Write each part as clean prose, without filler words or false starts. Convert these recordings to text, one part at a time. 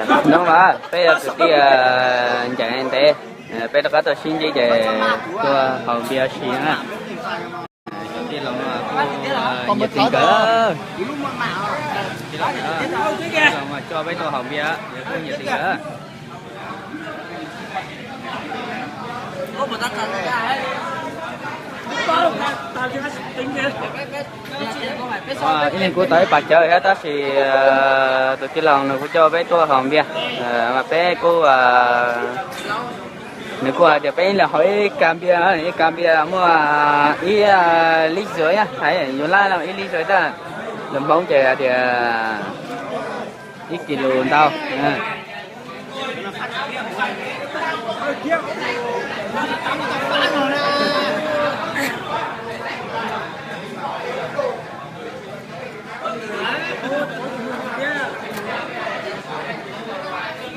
đúng rồi bây giờ cái chạy anh té bây giờ có tôi xin gì để cho hậu bia xin á đi lòng cô nhiệt tình cỡ mà cho với tôi hậu bia cô nhiệt tình cỡ cái này cô tới bà chơi hết đó thì từ cái lòng này cô cho với tôi hồng bia mà bé cô nếu cô để bé là hỏi cam bia mua ý lít rưỡi á thấy nhiều la là ý lít rưỡi đó làm bóng chè thì ít kilo đâu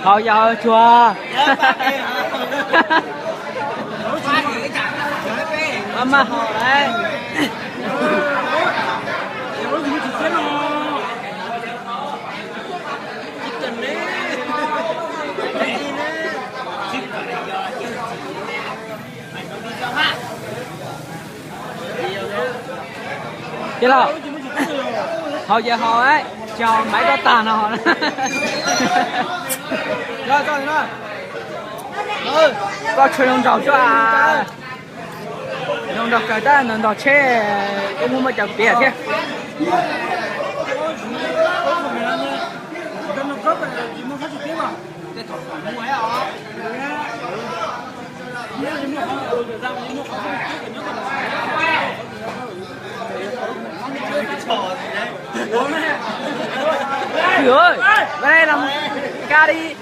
thôi giờ chùa mà đấy chứ đâu hồi giờ hồi ấy cho mấy có tàn họ rồi có chơi đồng đầu cho à đồng đầu cái ta đồng đầu chơi cũng không chậm tiền thế Trời ơi, bên đây làm ca đi.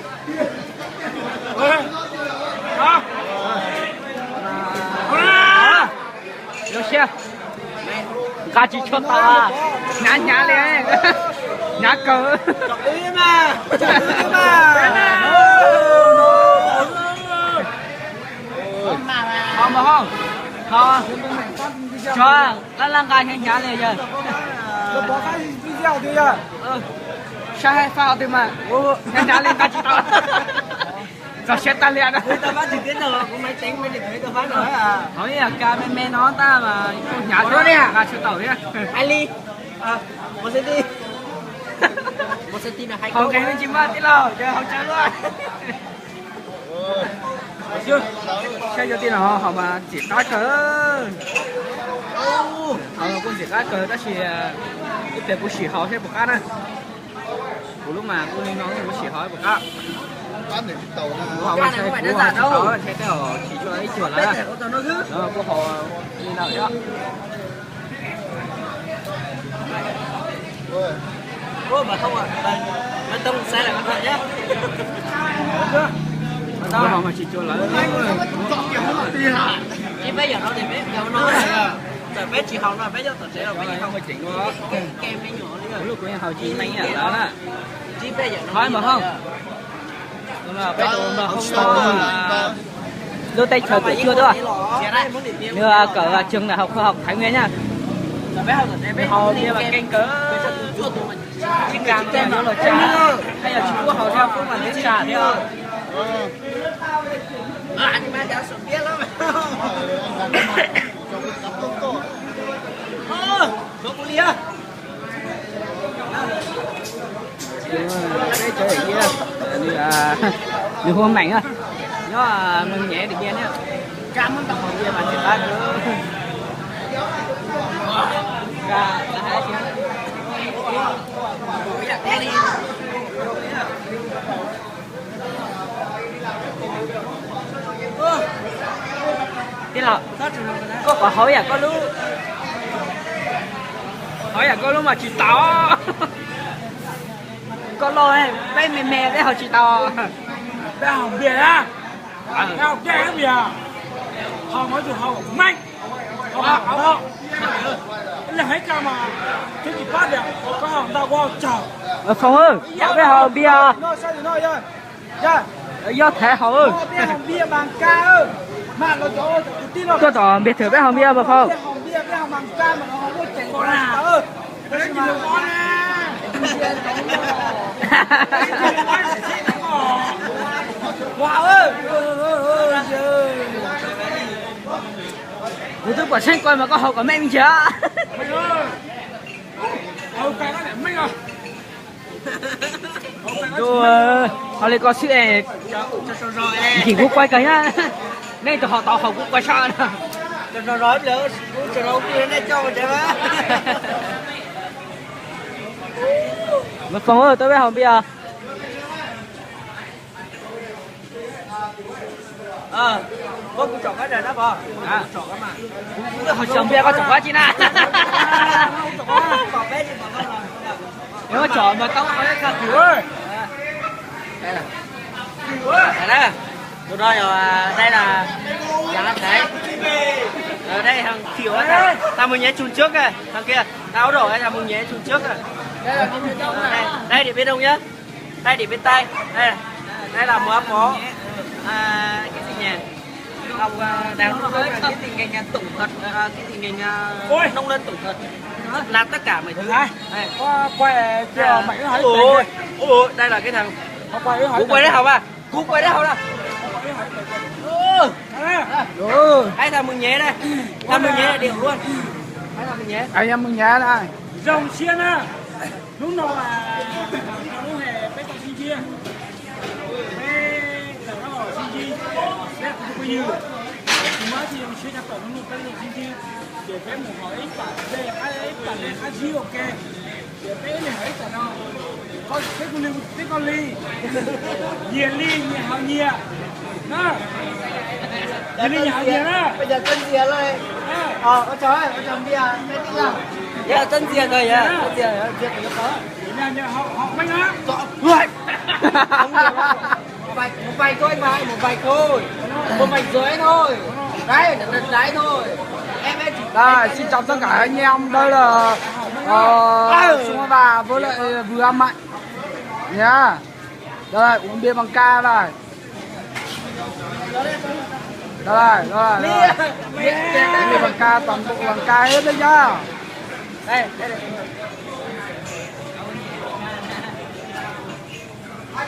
Được chưa? Ca chỉ cho tao à? Nhá lên, nhá cờ. Không mà không, không. Cho, lăn ca nhá lên giờ. Bỏ cái video đi à? Sao hay phao thì mà, nhá lên ca chỉ tao. Rồi sẽ ta liền đó. Tao phát trực tiếp rồi, cũng máy tính mới được thấy tao phát rồi à. Hỏi là ca men nó ta mà nhà đó đi à? Ca chưa tàu đi à? Hai ly. Một cm. Một cm là hai câu. Không cái chim ba tí nào, giờ không chơi luôn. Chưa. Chơi cho tí nào họ mà chỉ cá cờ. Họ cũng chỉ cá cờ đó thì cái việc của chỉ họ sẽ một cá này. Của lúc mà cô nói của chỉ hỏi một cá. Họ mà chơi của họ đâu chơi cái họ chỉ cho ấy chuột là đó của họ như nào đó ô mà không à mình tông xe là các bạn nhé đó họ mà chỉ cho lại chứ bây giờ nó thì bé giờ nó rồi bé chỉ học nó bé cho tao sẽ là bé không phải chỉnh quá kem bé nhỏ đi rồi lúc của họ chỉ mấy nhà đó đó chứ bây giờ hỏi mà không là bé đồ mà không có đưa tay chờ tuổi chưa thôi đưa cỡ trường đại học Thái Nguyên nhá họ đi mà canh cỡ chỉ càng thêm nó là trà hay là chỉ có họ theo cũng là đến trà theo anh ba cháu sụp biết lắm không lia cái chơi gì á như là như hôm mạnh á nó mình nhẹ được nghe nhá cam nó tập gì mà người ta cứ cả hai chứ thế nào có hỏi à có lúc hỏi à có lúc mà chỉ tao có lôi bé mẹ bé họ chỉ tao bé học bia á bé học cái bia họ nói từ họ mạnh họ là hết cả mà cái gì phát được có hàng tao qua chào không ơi bé họ bia nó sao thì nó ra do thể họ ơi bé học bia bằng ca ơi mà nó cho tin nó có tỏ biệt thử bé họ bia mà không bé học bằng ca mà nó không có chảy con nào ơi cái gì con à quả xanh coi mà có hậu quả mẹ mình chưa? Mày ơi. Hậu cái nó để mày rồi. Rồi, họ lấy có sự này chỉ cũng quay cái nhá. Nên tụi họ tao họ cũng quay sao nè. Nó nói lỡ cho nó kia nó cho mình đẹp á. Mà phòng ơi, tôi biết không bây giờ. Có cũng chọn cái này đó bò. Chọn cái mà. Họ chọn bia có chọn quá chi nè. Chọn bé đi mà con làm. Nếu mà chọn mà tao nói cái kiểu ơi. Đây là. Đây đó. Tôi nói rồi, đây là dạ đấy. Ở đây thằng kiểu á, tao muốn nhé chun trước kìa, thằng kia, tao đổ ấy là muốn nhé chun trước kìa. Đây để bên đông nhá, đây để bên tay, đây là món mó, cái gì nhỉ? Ông đang nói với cái tình ngành tổng thuật, cái tình ngành nông dân tổng thuật, làm tất cả mọi thứ. Đây, Quay chờ mày nó hỏi. Ôi, đây là cái thằng, cú quay đấy học à? Cú quay đấy học à? Hai thằng mừng nhé đây, thằng mừng nhé đều luôn. Hai thằng mừng nhé. Anh em mừng nhé đây. Dòng xiên á. Lúc nào là lúc hè bé còn xin chia. Bé là nó ở xin chi. Bé cũng có như. Thì mới thì xiên ra tổng nó bé xin chi. Để bé một hỏi bạn đây ai bạn ai chi ok. Để bé này hỏi cả nó. Con con ly. Nhiều ly nhiều hào nhiều. Đó. Nhiều ly nhiều hào nhiều đó. Bây giờ tân diệt rồi. Con chó ơi, con chó bia, cái gì nào? Dạ tân diệt rồi dạ, tân diệt rồi, diệt rồi có. Họ mấy á? Một vài thôi anh Mai, một vài thôi. Một vài rưỡi thôi. Đấy, đấy thôi. Em chỉ Đây, xin chào tất cả anh em, đây là Xuân Bà với lại Vừa Mạnh nhá. Đây, uống bia bằng ca đây. Đây, bia bằng ca, toàn bộ bằng ca hết đấy nhá. đây.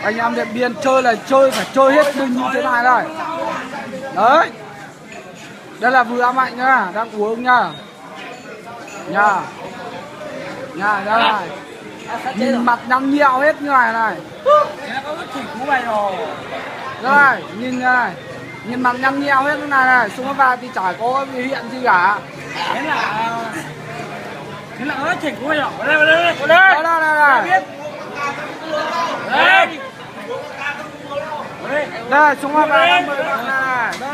Anh em Điện Biên chơi là chơi phải chơi hết mình như thế này đây. Đấy. Đây là Vừa Mạnh nhá, đang uống nhá. Nha, đây này. Nhìn mặt nhăn nhẹo hết như này này. Đây, nhìn này. Nhìn mặt nhăn nhẹo hết như này này, xuống vào thì chả có biểu hiện gì cả. Thế là nó chỉnh của mày rồi. Đây. Đây, xuống vào đang mời bạn này. Đây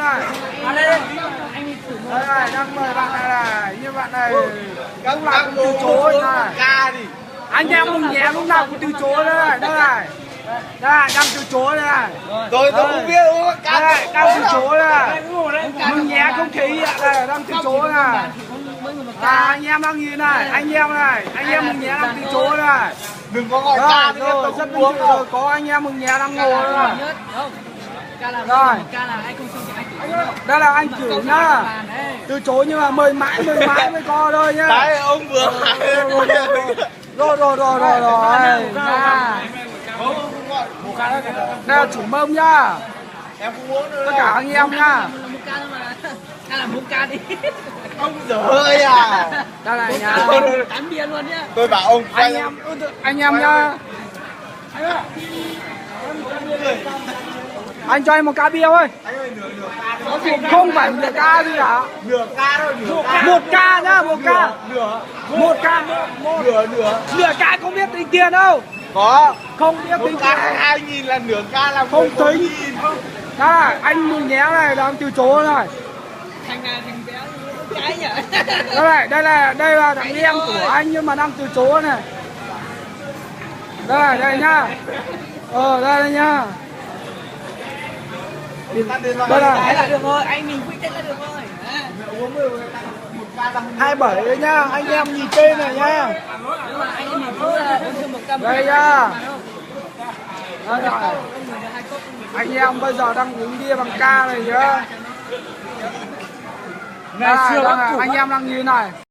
này, đang mời bạn này. Như bạn này. Lúc nào cũng từ chối này. Anh em mừng nhé, lúc nào cũng từ chối đây này. Đây, đang từ chối đây này. Tôi không biết uống cá. Đây, đang từ chối đây. Mừng nhé không khí hiện đây, đang từ chối này. Anh em đang nhìn này, anh em mừng nhé đang từ chối này. Đừng có gọi ca rồi, rất uống rồi, có anh em mừng nhé đang ngồi rồi. Rồi. Đây là anh Cửu nhá. Từ chối nhưng mà mời mãi mới có thôi nhá. Đấy, ông vừa Rồi. Đây là chủ mâm nhá. em không uống nữa. Tất cả anh em nhá. Ca làm 4 ca đi. Ông dở hơi à. Đây này nhá. Tán bia luôn nhá. Tôi bảo ông Anh em nhá. Anh cho em một ca bia ơi. Không phải nửa ca gì cả. nửa ca thôi, Một ca nhá, một ca. Một ca. Nửa ca không biết tính tiền đâu. có Không biết tính ca tiền. 2.000 là nửa ca là Không tính. Đây, anh mừng nhé này, đang từ chối này. Thằng bé cái nhở. Đây là thằng em của anh nhưng mà đang từ chối này. Đây nhá. Đây nhá. Đây là được rồi, anh mình quyết định là được rồi. 27 đấy nhá, anh em nhìn tên này nhá. Anh mình cứ uống thêm một cam. Đây nhá. Đây rồi. Anh em bây giờ đang uống bia bằng ca này nhá. Anh em đang như này.